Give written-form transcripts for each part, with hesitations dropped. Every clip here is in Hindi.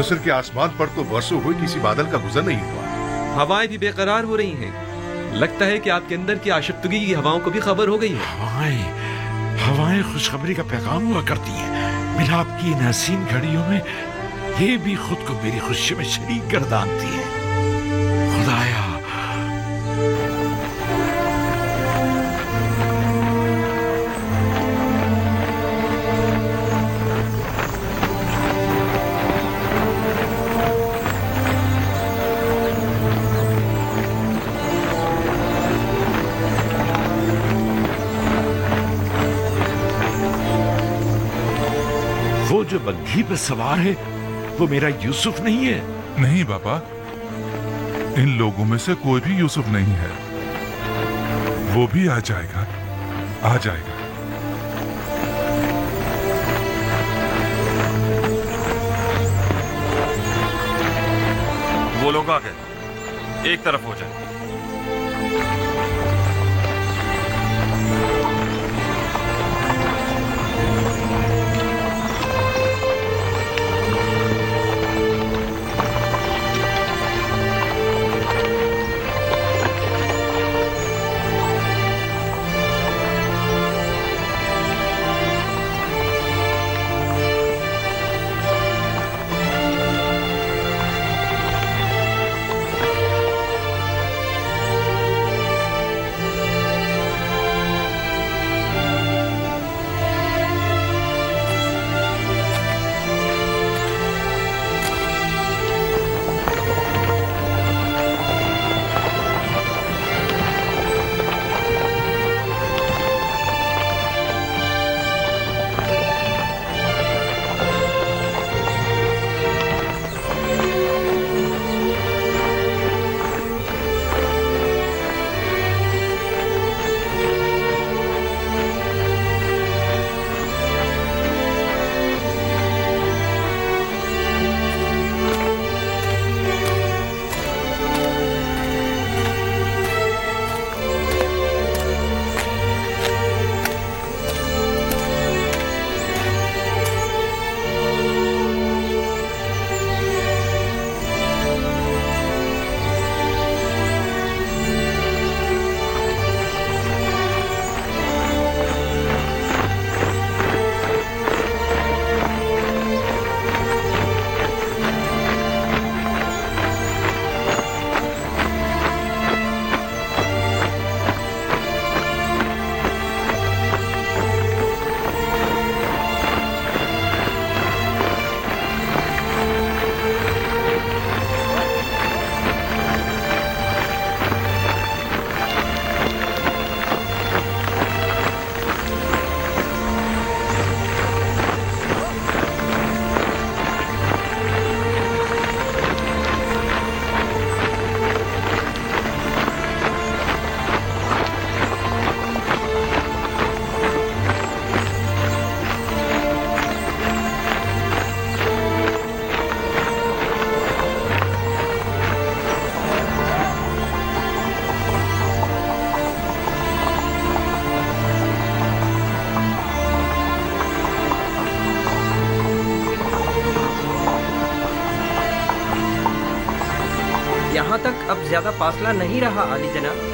मिस्र के आसमान पर तो बरसों हुए किसी बादल का गुजर नहीं हुआ। हवाएं भी बेकरार हो रही हैं। लगता है कि आपके अंदर की आशिफ्तगी की हवाओं को भी खबर हो गई है। हवाएं खुशखबरी का पैगाम हुआ करती हैं। मिलाप की इन हसीन घड़ियों में ये भी खुद को मेरी खुशी में शरीक गर्दानती है। खुदाया, वो जो बग्घी पे सवार है वो मेरा यूसुफ नहीं है। नहीं बाबा, इन लोगों में से कोई भी यूसुफ नहीं है। वो भी आ जाएगा, आ जाएगा। वो लोग आ गए, एक तरफ हो जाए। यहाँ तक अब ज्यादा फासला नहीं रहा आली जनाब।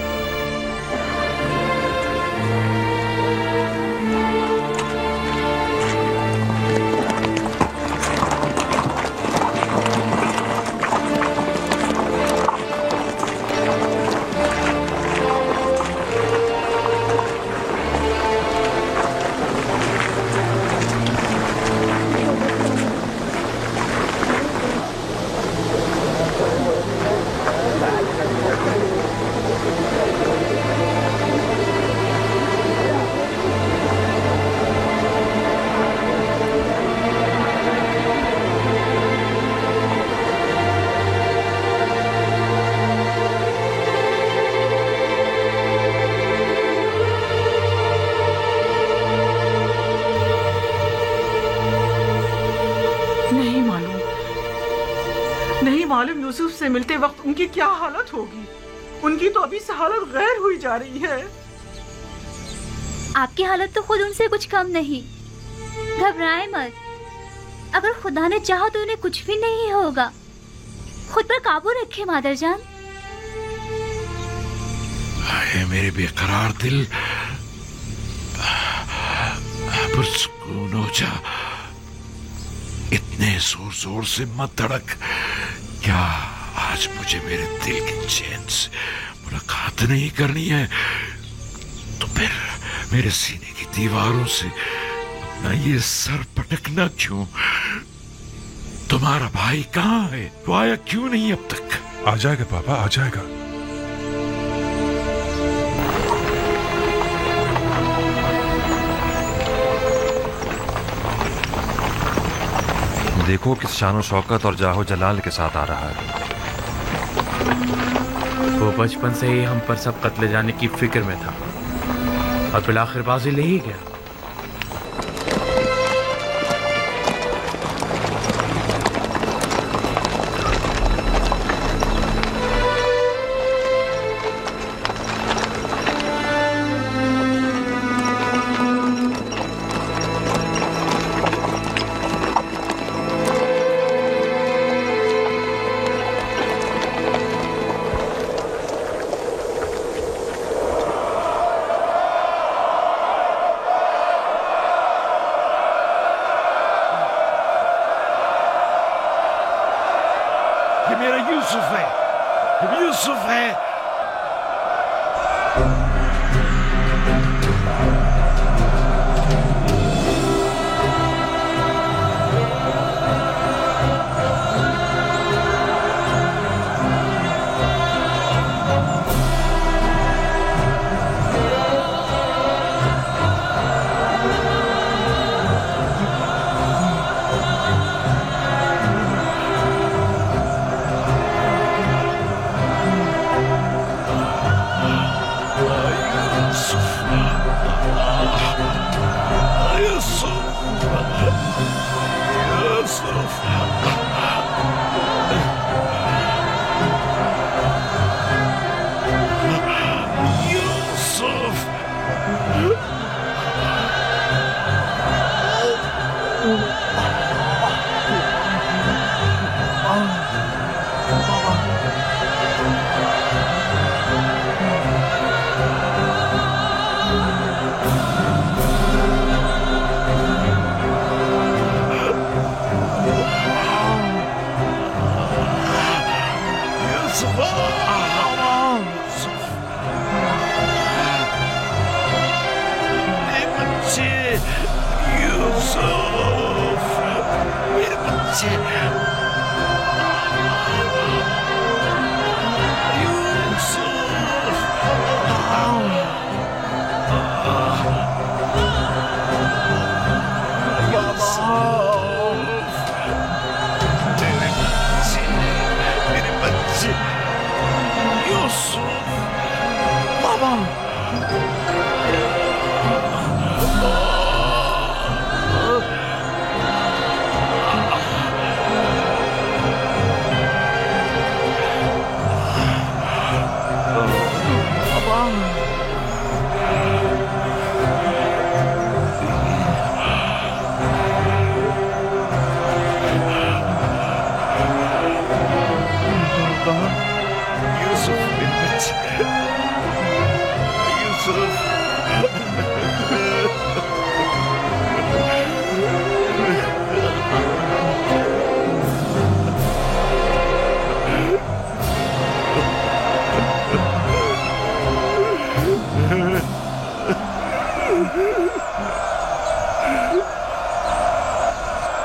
मालूम यूसुफ से मिलते वक्त उनकी क्या हालत होगी। उनकी तो अभी से हालत गैर हुई जा रही है। आपकी हालत तो खुद उनसे कुछ कम नहीं, घबराएं मत। अगर खुदा ने चाहा तो उन्हें कुछ भी नहीं होगा। खुद पर काबू रखे मादरजान। हाय मेरे बेकरार दिल, पुरसुकून हो जा। इतने जोर जोर से मत धड़क। क्या आज मुझे मेरे दिल के चैन से मुलाकात नहीं करनी है तो फिर मेरे सीने की दीवारों से अपना ये सर पटकना क्यों? तुम्हारा भाई कहाँ है? वो आया क्यों नहीं अब तक? आ जाएगा पापा, आ जाएगा। देखो किस शानो शौकत और जाहो जलाल के साथ आ रहा है। वो बचपन से ही हम पर सब कत्ले जाने की फिक्र में था और बिलाखिर बाजी ले ही गया। यूसुफ है।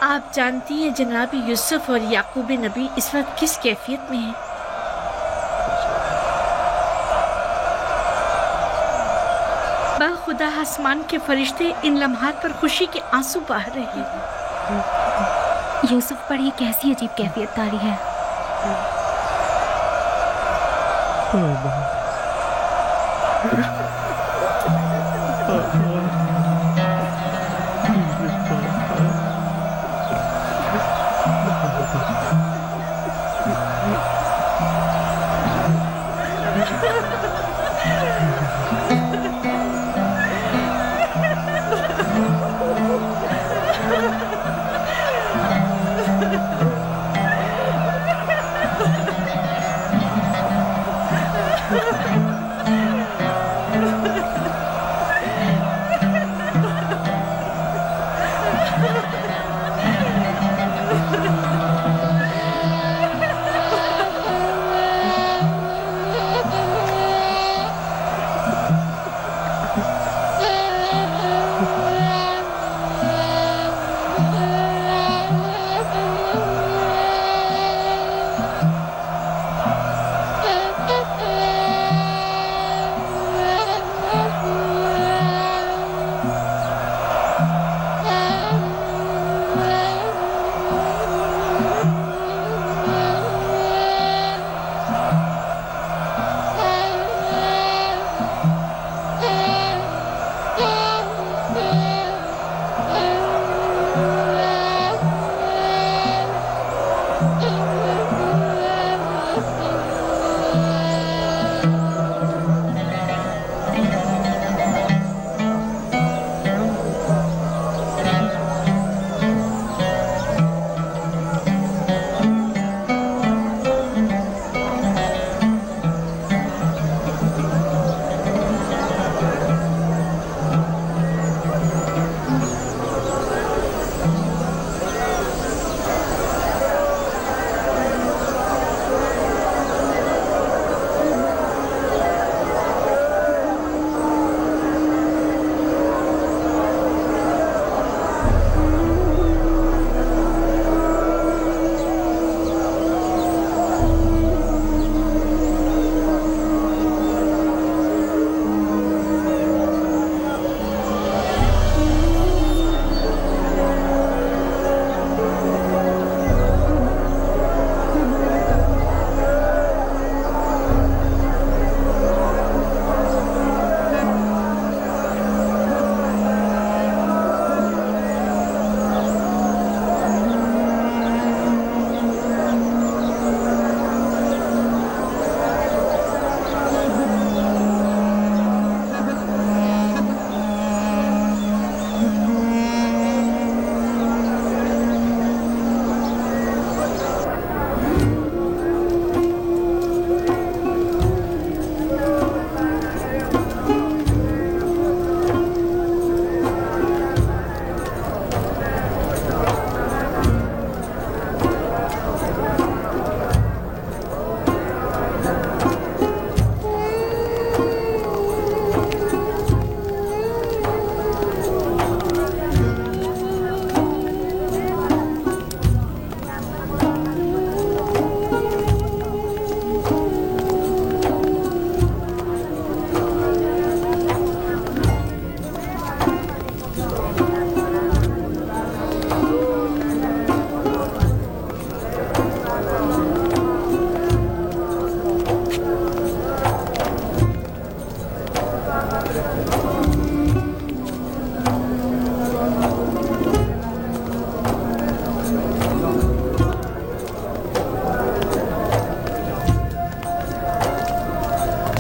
आप जानती हैं जनाब यूसुफ और याकूब नबी इस वक्त किस कैफियत में हैं? बाखुदा आसमान के फरिश्ते इन लम्हात पर खुशी के आंसू बहा रहे हैं। यूसुफ पर ये कैसी अजीब कैफियत तारी है।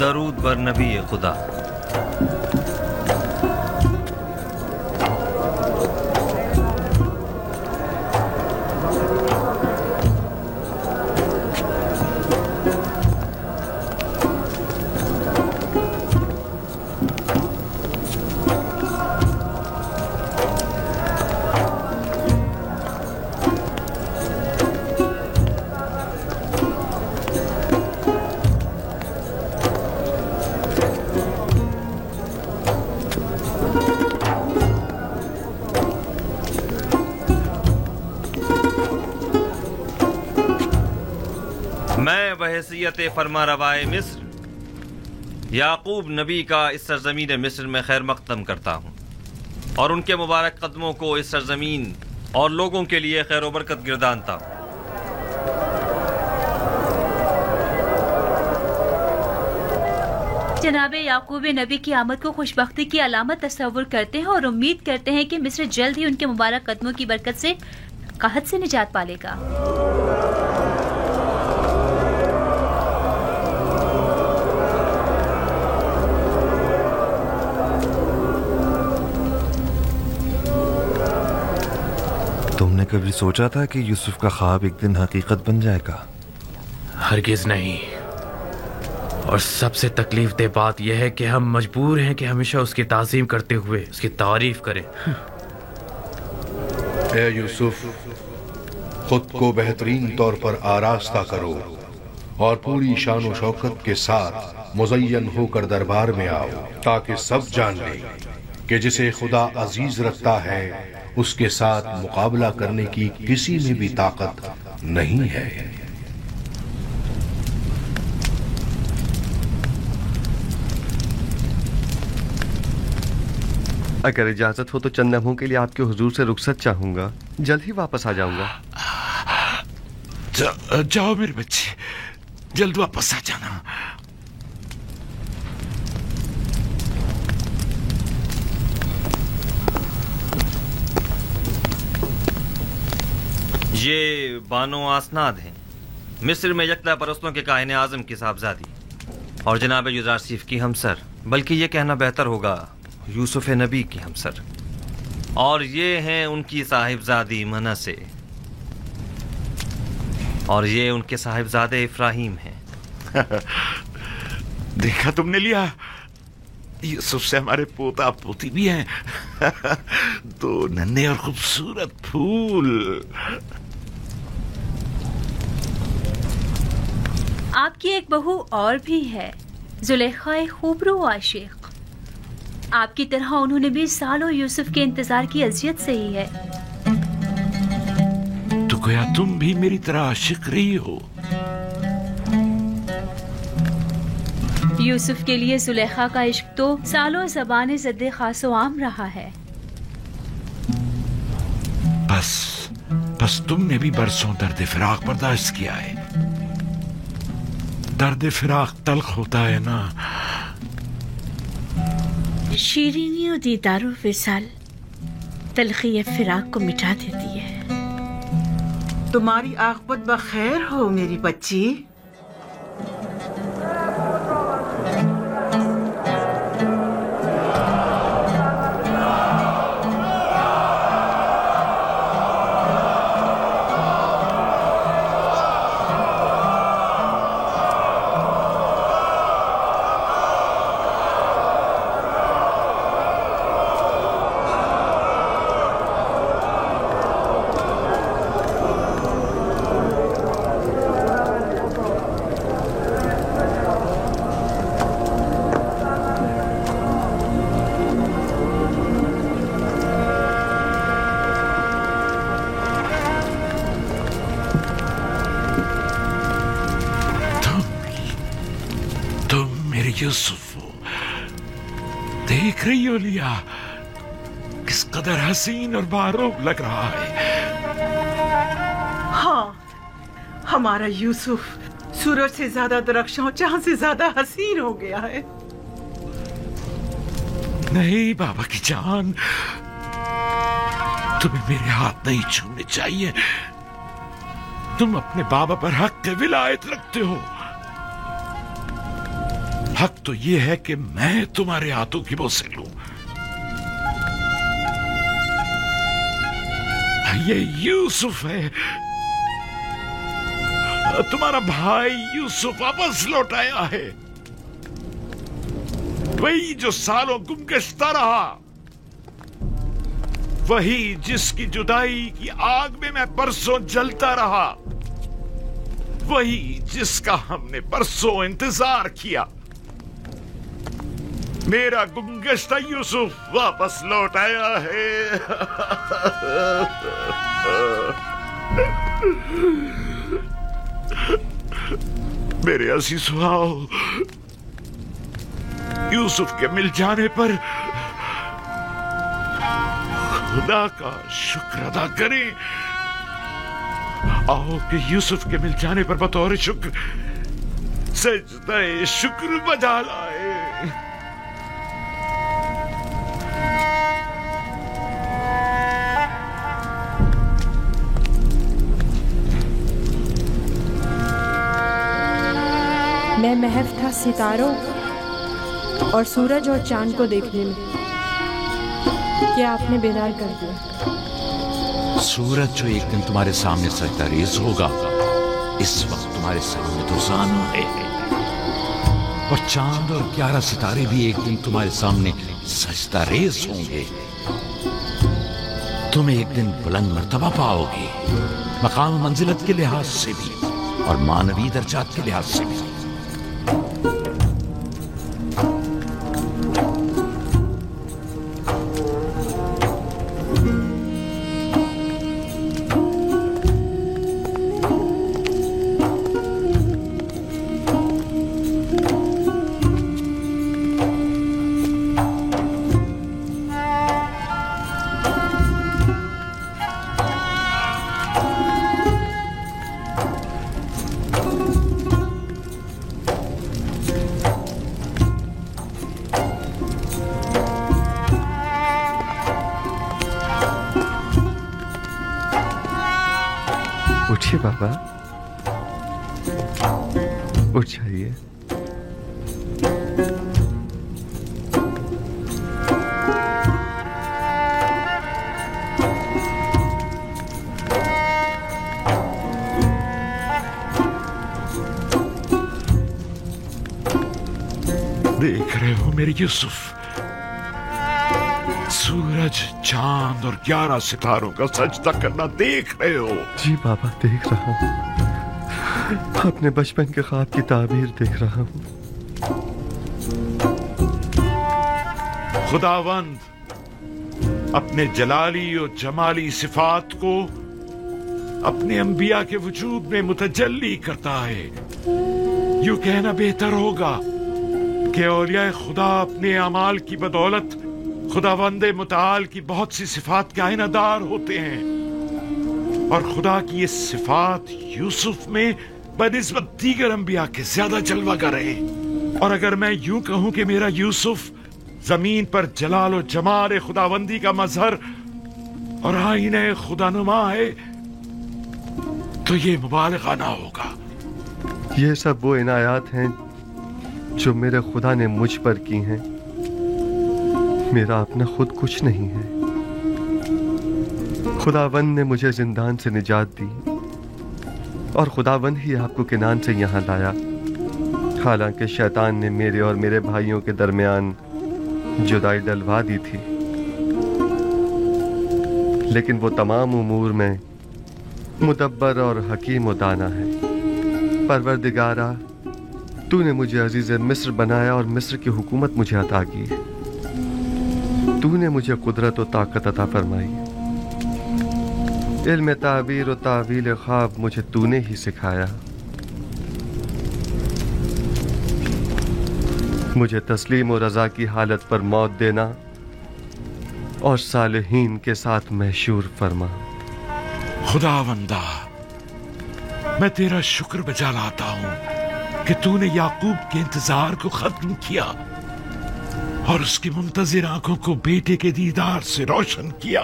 दरूद बर नबी खुदा। मैं बहैसियत फरमा रवाए मिस्र याकूब नबी का इस सरजमीन मिस्र में खैर मकदम करता हूँ और उनके मुबारक कदमों को इस सरजमीन और लोगों के लिए खैर व बरकत गिरदानता हूँ। जनाबे याकूब नबी की आमद को खुशबख्ती की अलामत तस्वुर करते हैं और उम्मीद करते हैं कि मिस्र जल्द ही उनके मुबारक कदमों की बरकत से कहत से निजात पालेगा। तुमने कभी सोचा था कि यूसुफ का ख्वाब एक दिन हकीकत बन जाएगा? हरगिज नहीं। और सबसे तकलीफ दे बात यह है कि हम मजबूर हैं कि हमेशा उसकी ताज़ीम करते हुए उसकी तारीफ करें। ए यूसुफ, खुद को बेहतरीन तौर पर आरास्ता करो और पूरी शान व शौकत के साथ मुज़य्यन होकर दरबार में आओ, ताकि सब जान लें कि जिसे खुदा अजीज रखता है उसके साथ मुकाबला करने की किसी में भी ताकत नहीं है। अगर इजाजत हो तो चंद लम्हों के लिए आपके हुजूर से रुखसत चाहूंगा, जल्द ही वापस आ जाऊंगा। जाओ मेरे बच्चे, जल्द वापस आ जाना। ये बानो आसनाद हैं, मिस्र में यकता परस्तों के काहिन आजम की साहबजादी और जनाब युदारसीफ की हमसर, बल्कि ये कहना बेहतर होगा यूसुफ नबी की हमसर, और ये हैं उनकी साहिबजादी मनसे, और ये उनके साहिबजादे इफ्राहिम हैं। देखा तुमने लिया, यूसुफ से हमारे पोता पोती भी हैं। दो नन्हे और खूबसूरत फूल। आपकी एक बहू और भी है, जुलेखा खूबरू आशिक। आपकी तरह उन्होंने भी सालों यूसुफ के इंतजार की अजियत सही है। तो क्या तुम भी मेरी तरह आशिक रही हो? यूसुफ के लिए जुलेखा का इश्क तो सालों ज़बान ज़द्दे खासो आम रहा है। बस तुमने भी बरसों दर्द फिराक बर्दाश्त किया है। दर्द फिराक तल्ख होता है ना। शीरीनी और दीदारो विसाल तलखी फिराक को मिटा देती है। तुम्हारी आखिरत बखैर हो मेरी बच्ची। यूसुफ, देख रही हो लिया किस कदर हसीन और बारूब लग रहा है। हाँ, हमारा यूसुफ सूरज से ज्यादा दरख्शां, चांद से ज्यादा हसीन हो गया है। नहीं बाबा की जान, तुम्हें मेरे हाथ नहीं छूने चाहिए। तुम अपने बाबा पर हक के विलायत रखते हो। हक तो ये है कि मैं तुम्हारे हाथों की बोसे लूं। ये यूसुफ है, तुम्हारा भाई यूसुफ वापस लौट आया है। वही जो सालों गुमगश्ता रहा, वही जिसकी जुदाई की आग में मैं परसों जलता रहा, वही जिसका हमने परसों इंतजार किया। मेरा गुमगश्ता यूसुफ वापस लौट आया है। मेरे अजीज सुहाओ, यूसुफ के मिल जाने पर खुदा का शुक्र अदा करें। आओ कि यूसुफ के मिल जाने पर बतौर शुक्र सजदा शुक्र बजा लाए। मैं महव था सितारों और सूरज और चांद को देखने में, क्या आपने बेदार कर दिया। सूरज जो एक दिन तुम्हारे सामने सजदा रेज़ होगा, इस वक्त तुम्हारे सामने तो ज़ानो है, और चांद और 11 सितारे भी एक दिन तुम्हारे सामने सजदा रेज़ होंगे। तुम एक दिन बुलंद मर्तबा पाओगे, मकाम मंजिलत के लिहाज से भी और मानवी दर्जात के लिहाज से भी। उठिए बाबा, उठ जाइए। देख रहे हो मेरे यूसुफ, सूरज, चांद और 11 सितारों का सजदा करना देख रहे हो? जी बाबा, देख रहा हूँ। अपने बचपन के ख्वाब की ताबीर देख रहा हूँ। खुदावंद अपने जलाली और जमाली सिफात को अपने अंबिया के वजूद में मुतजल्ली करता है। यूं कहना बेहतर होगा कि औलिया खुदा अपने अमाल की बदौलत खुदावंदे मुताल की बहुत सी सिफात के आइनादार होते हैं, और खुदा की ये सिफात यूसुफ में बनिस्बत दीगर अंबिया के ज्यादा जलवागर है। और अगर मैं यूं कहूं कि मेरा यूसुफ जमीन पर जलाल और जमाल खुदावंदी का मजहर और आईने खुदानुमा है, तो ये मुबालगा ना होगा। ये सब वो इनायात हैं जो मेरे खुदा ने मुझ पर की हैं। मेरा अपना खुद कुछ नहीं है। खुदावंद ने मुझे जिंदान से निजात दी, और खुदावंद ही आपको किनान से यहाँ लाया। हालांकि शैतान ने मेरे और मेरे भाइयों के दरमियान जुदाई डलवा दी थी, लेकिन वो तमाम उमूर में मुदब्बर और हकीम और दाना है। परवरदिगारा, तूने मुझे अजीज मिस्र बनाया और मिस्र की हुकूमत मुझे अता की। तूने मुझे कुदरत और ताकत अता फरमाई। इल्म ताबीर और तावील ख्वाब मुझे तूने ही सिखाया। मुझे तस्लीम और रजा की हालत पर मौत देना और सालिहीन के साथ महशूर फरमा। खुदावंदा, मैं तेरा शुक्र बजा लाता हूं कि तूने याकूब के इंतजार को खत्म किया और उसकी मुंतजिर आंखों को बेटे के दीदार से रोशन किया।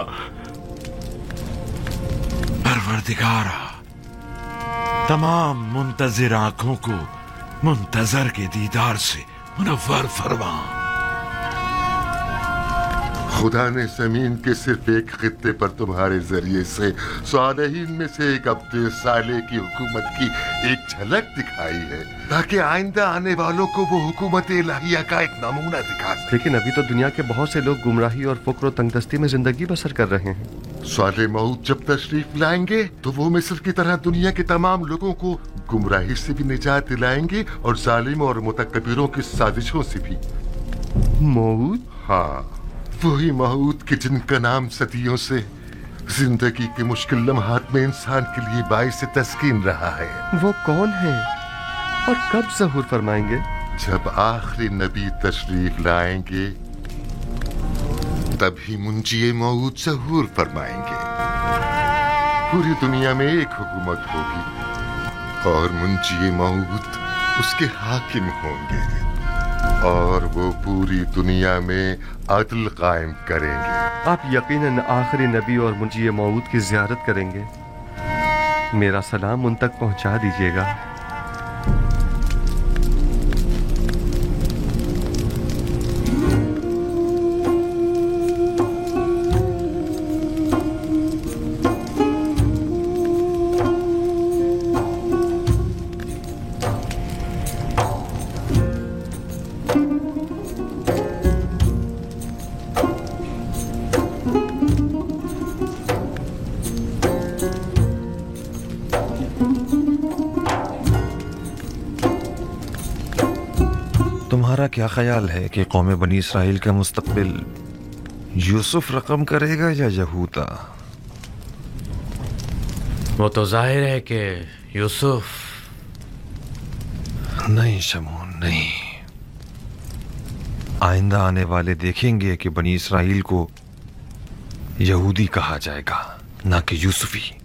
परवरदिगारा, तमाम मुंतजिर आंखों को मुंतजर के दीदार से मुनव्वर फरमा। खुदा ने जमीन के सिर्फ एक खित्ते पर तुम्हारे जरिए से सालेहीन में से एक अब्दे साले की हुकूमत की एक झलक दिखाई है, ताकि आइंदा आने वालों को वो हुकूमत इलाहिया का एक नमूना दिखा सके। लेकिन अभी तो दुनिया के बहुत से लोग गुमराही और फुक्र और तंगदस्ती में जिंदगी बसर कर रहे हैं। साले मऊद जब तशरीफ लाएंगे तो वो मिस्र की तरह दुनिया के तमाम लोगों को गुमराही से भी निजात दिलाएंगे और जालिमों और मुतकब्बिरों की साजिशों से भी। मऊद? हाँ, वही मऊद के जिनका नाम सदियों से जिंदगी के मुश्किल लम्हात में इंसान के लिए बाइस तस्कीन रहा है। वो कौन है और कब ज़हूर फरमाएंगे? जब आखिरी नबी तशरीफ लाएंगे तभी मुंजिए मऊद ज़हूर फरमाएंगे। पूरी दुनिया में एक हुकूमत होगी और मुंजिए मऊद उसके हाकिम होंगे और वो पूरी दुनिया में अदल कायम करेंगे। आप यकीनन आखिरी नबी और मुंजिए मऊद की ज़ियारत करेंगे। मेरा सलाम उन तक पहुंचा दीजिएगा। तुम्हारा क्या ख्याल है कि कौम बनी इसराइल का मुस्तकबिल यूसुफ रकम करेगा या यहूदा? वो तो जाहिर है कि यूसुफ। नहीं शमून, नहीं। आइंदा आने वाले देखेंगे कि बनी इसराइल को यहूदी कहा जाएगा, ना कि यूसुफी।